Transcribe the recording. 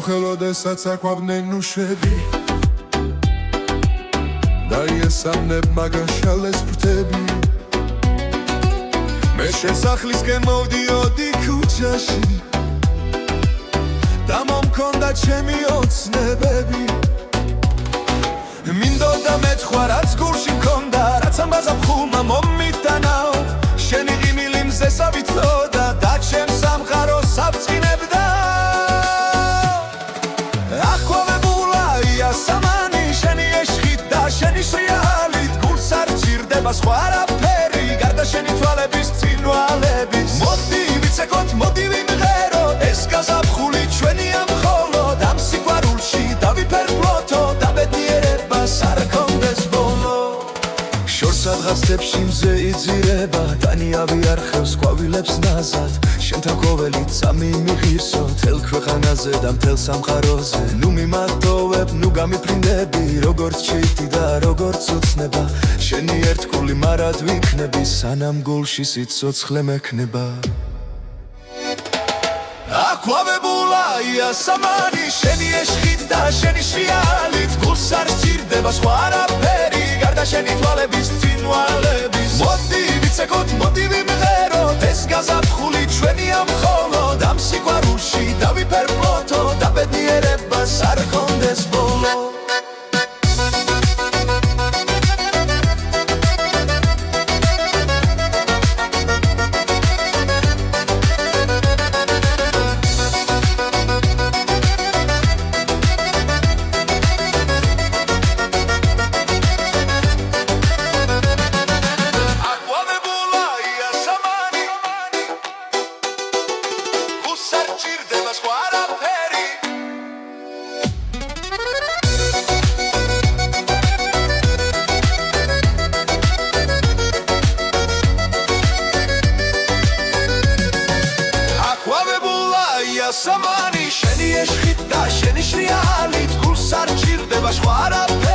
ხელოდესაც აკვავდნენ უშები და იესამნებ მაგაშალეს ფრთები მე შესახლისკენ მოვდიოდი ქუჩაში და მომქონდა ჩემი ოცნებები მინდოდა მეთხვა რაც გულში მქონდა რაც ამბაზა ხუმა მომიტანაო შენი ღიმილი მზესა ვითოდა და ჩემ სამყაროს აბწყინებდა აქვავებულა იასამანი შენი ეშხით და შენი შრიალით გულს არ ჭირდება სხვა არაფერი გარდა შენი თვალების წინვალების მოდი ვიცეკოთ მოდი ვიმღერო ეს გაზაფხული ჩვენია მხოლოდ ამ სიყვარულში დავიფერფლოთო და ბედნიერებას არ გქონდეს ბოლო შორს სადღაც თებში მზე იძირება დანიავი არხევს ყვავილებს ნაზად შენთან ყოველი წამი მიღირსო თელ ქვეყანაზე და მთელ სამყაროზე ნუ მიმატოვებ ნუ გამიფრინდები როგორც ჩიტი და როგორც ოცნება შენი ერთგული მარად ვიქნები სანამ გულში სიცოცხლე მექნება აქვავებულა იასამანი შენი ეშხით და შენი შრიალით გულს არ სჭირდება სხვა არაფერი გარდა შენი თვალების წინვალების მოდი ვიცეკოთ მოდი ვიმღეროთ ეს გაზაფხული ჩვენია მხოლოდ ამ სიყვარულში დავიფერფლოთო და ბედნიერებას არ გქონდეს ბოლო იასამანი შენი ეშხით და შენი შრიალით გულს არ ჭირდება სხვა არაფერი